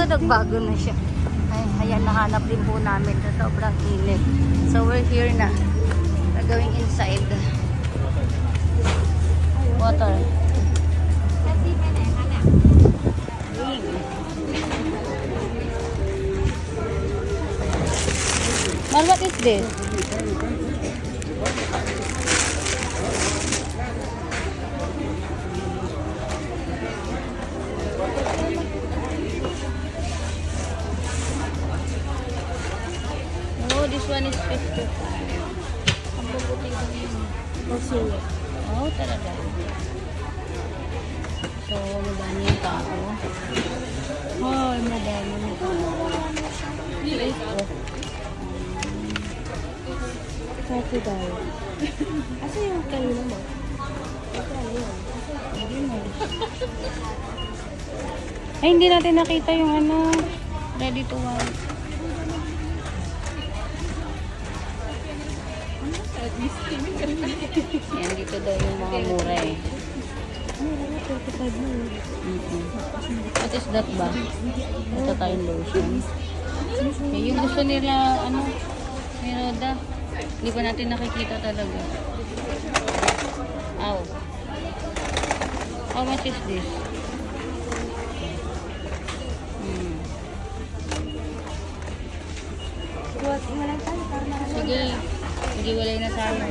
nagbago na siya. Ay, ayan, nahanap din po namin sa sobrang init. So, we're here na. We're going inside. Water. Man, what is this? Oh, this one is 50. Ang puputi lang yun. Oh, talaga. So, madami yung tao. Ay, madami yung tao. Oh. Coffee daw. Asa yung kanina mo? Ay, hindi natin nakita yung ano, ready to wipe. Yan, dito daw yung mga mura eh. What is that ba? Ito tayong lotion. Eh, yung gusto nila, ano, Miroda. Hindi pa natin nakikita talaga. Ow. How much is this? Sige. Sige, walay na sana.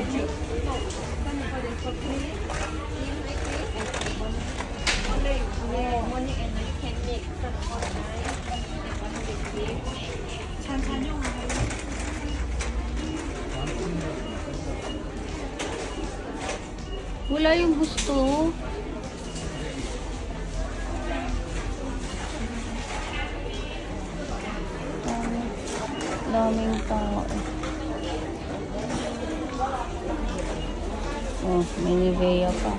Wala yung gusto. Daming tao. Oh, may Nivea pa.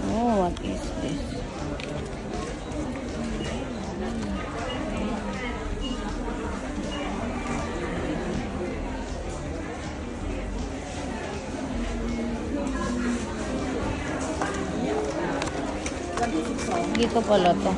Oh, what is this? Dito pala to.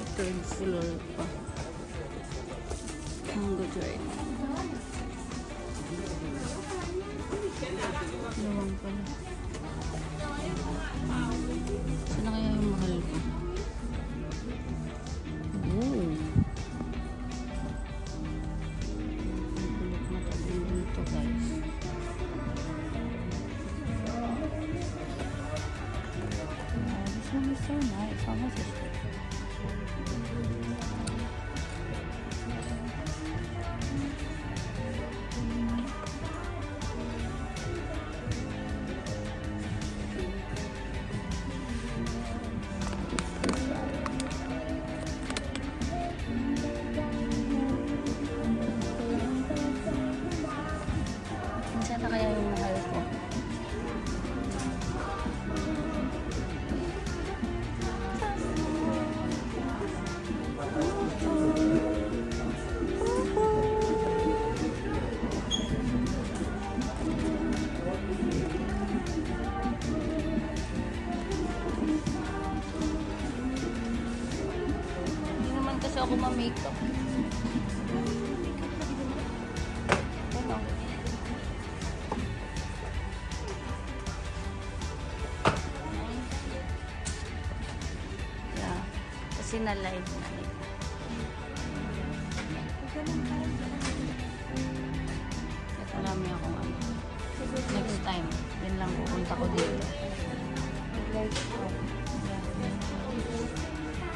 Ito yung full pa. Mango dry. Lawang pala. Saan na kaya yung mahal ko? Oh. Bulok na tabi dito, guys. This one is so nice. How much is it? Saan na kaya yung mahal ko? Hindi naman kasi ako ma-makeup. Ano? Yeah. Kasi na-live na eh. Ito marami akong ano. Next time, yun lang pupunta ko dito.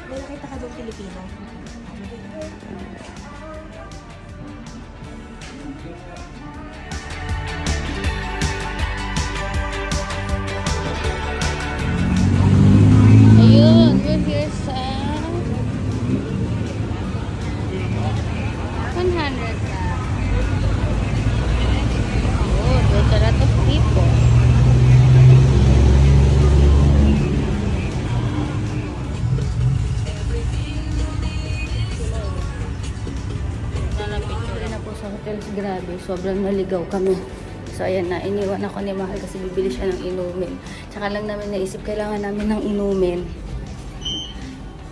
May nakita ka doon Pilipino? sobrang naligaw kami. So, ayan na, iniwan ako ni Mahal kasi bibili siya ng inumin. Tsaka lang namin naisip, kailangan namin ng inumin.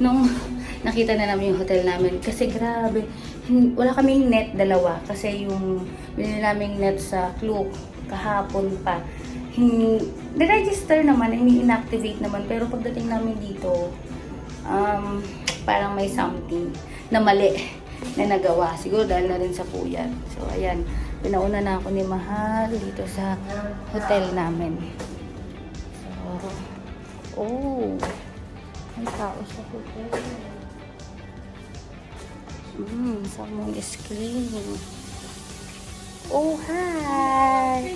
Nung nakita na namin yung hotel namin, kasi grabe, wala kaming net, dalawa. Kasi yung binili naming net sa Klook, kahapon pa. Ni-register naman, ini-inactivate naman. Pero pagdating namin dito, parang may something na mali na nagawa. Siguro dahil na rin sa puyat. So, ayan. Pinauna na ako ni Mahal dito sa hotel namin. So, oh, may tao sa hotel. Someone is cleaning. Oh, hi!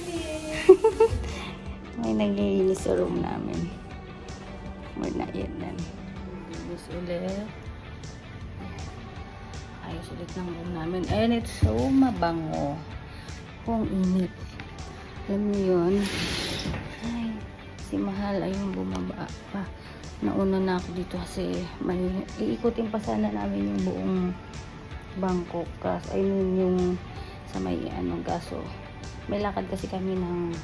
May naglilinis sa room namin. We're not yet done. Linis ulit. Ayos ulit ng room namin. And it's so mabango. Kung init. Alam niyo yun. Ay, si Mahal ayun bumaba pa. Nauna na ako dito kasi may iikutin pa sana namin yung buong Bangkok. Kasi ayun yung sa may gaso. May lakad kasi kami ng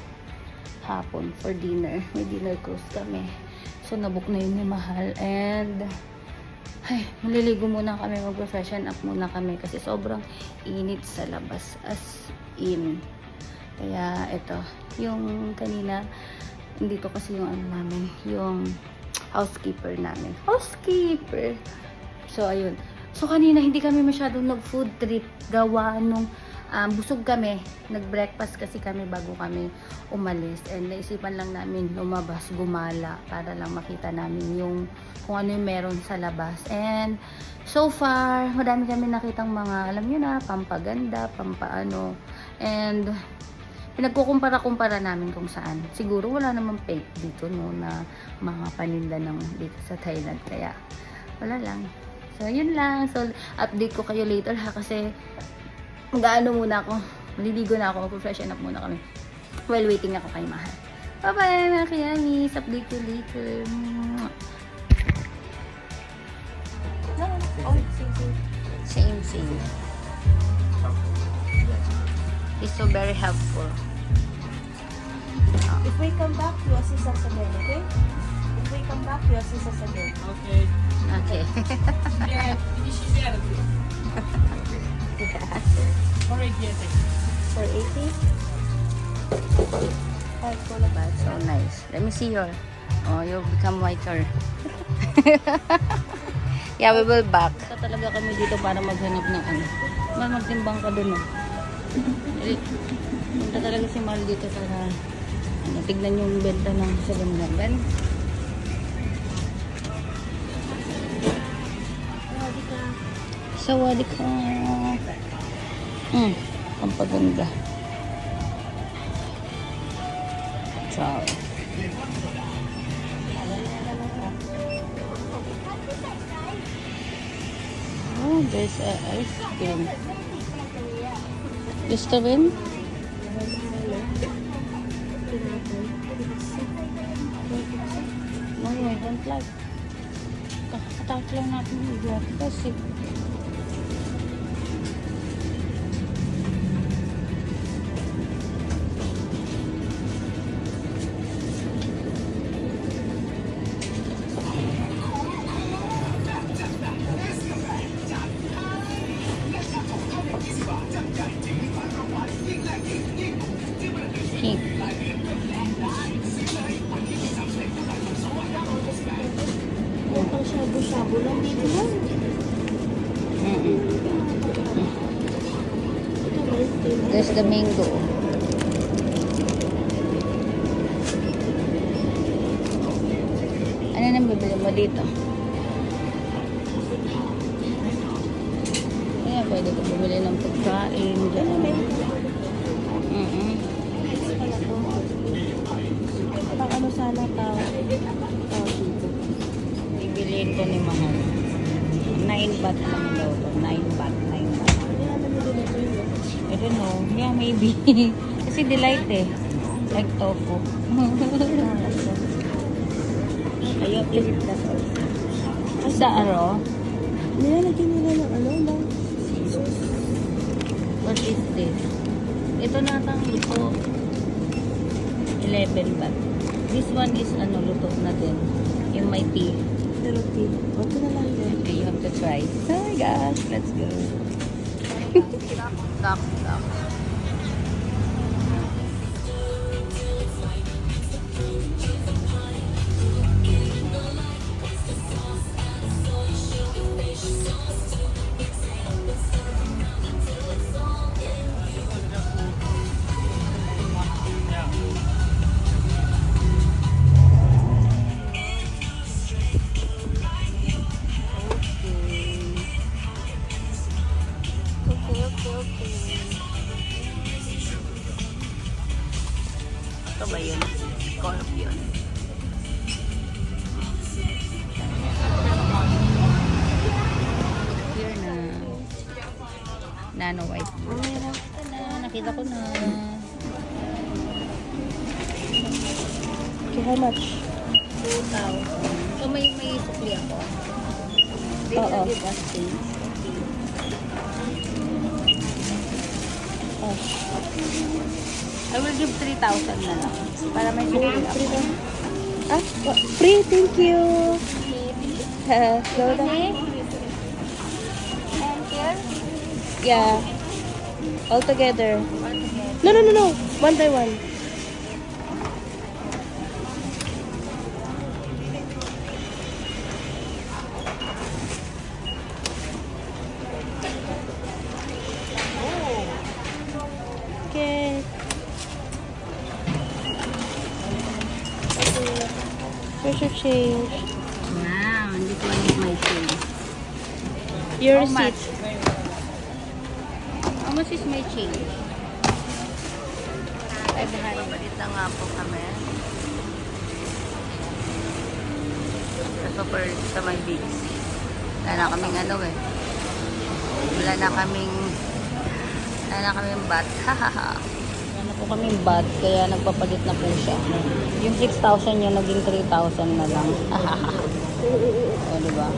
hapon for dinner. May dinner cruise kami. So nabook na yun ni Mahal and ay, maliligo muna kami, mag-freshen up muna kami kasi sobrang init sa labas as in. Kaya ito, yung kanina dito kasi yung namin, yung housekeeper namin. Housekeeper! So ayun. So kanina hindi kami masyadong nag-food trip gawa nung busog kami. Nag-breakfast kasi kami bago kami umalis. And naisipan lang namin lumabas, gumala para lang makita namin yung kung ano yung meron sa labas. And so far, madami kami nakitang mga, alam nyo na, pampaganda, pampaano. And pinagkukumpara-kumpara namin kung saan. Siguro wala namang fake dito, no, na mga paninda ng dito sa Thailand. Kaya wala lang. So yun lang. So update ko kayo later ha kasi mag-ano muna ako. Maliligo na ako. Mag-freshen up muna kami. While waiting ako kay Mahal. Bye-bye mga kayamis. Update you later. Same. He's so very helpful. If we come back, you assist us again, okay? If we come back, you assist us again. Okay. Okay. Yeah, initiate. Alright, yes. 480? That's so nice. Let me see your. Oh, you become whiter. Yeah, we will back. Punta talaga kami dito para maghanap ng ano. Magtimbang ka dun. Punta talaga si Mal dito para tignan yung benta ng sagamdagan. Sawadee ka. Ang paganda. Ciao. Oh, there's a ice cream. Listerine? No, I don't like. Kakatake lang natin yung iglap kasi. Pink. Pang shabu-shabu lang dito lang. There's the mango. Ano nang bibili mo dito? Ayan, pwede ko bumili ng pagkain dyan. Pang ano sana tao dito. Bibiliin ko ni Mahal. 9 baht lang daw to. 9 baht. I don't know. Yeah, maybe. Kasi delight eh. Like tofu. Ayun, eat that also. Sa aro? Nilalagyan nila ng ano lang. What is this? Ito na ang luto. 11 ba? This one is ano, luto na din. Yung may tea. Pero tea. Okay na lang din. Okay, you have to try. Oh my gosh, let's go. Duck. Okay. Ito ba yun? Scorpion. Here na. Nano white. Ito na. Nakita ko na. Okay, how much? 2,000. So may sukli ako. They Oo. will give us things. Oh. I will give 3,000 na lang. Para may sukli ako. Ah, free, thank you. Go down. And here? Yeah. All together. No. One by one. Okay. Where's your change? Wow, this one is my change. Your How receipt. much? How much is my change? 500. Balit na nga po kami. Sa super sa my bigs. Wala na kaming ano eh. Wala na kaming bat. Wala na po kaming bat. Kaya nagpapalit na po siya. Yung 6,000 yun, naging 3,000 na lang. O, diba?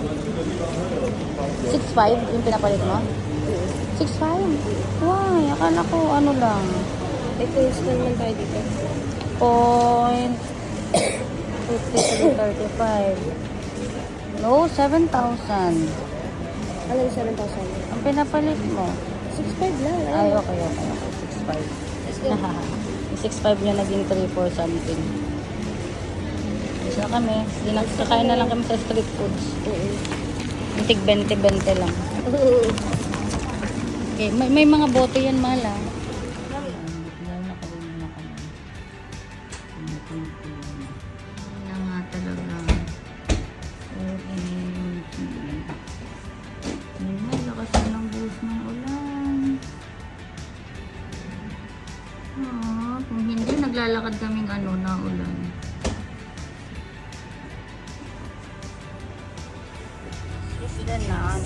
6,500 yung pinapalit mo? 6,500? Why? Akala ko ano lang. Ito, install man tayo dito. Point 50 to 35. No, 7,000. Ano yung 7,000? Ang pinapalit mo. 6,500 lang. Ay, okay. 6,500. Let's go. Yung 6,500 niya naging 3,400 something. Isa kami. Kakain na lang kami sa street foods. Yung tig 20 lang. Okay, may mga bote yan, mahal ah. Na nga talaga. May lakas na ng buhos ng ulan. Kung hindi, naglalakad kaming na ulan. Isda na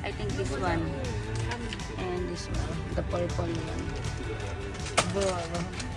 I think this one and this one, the purple one.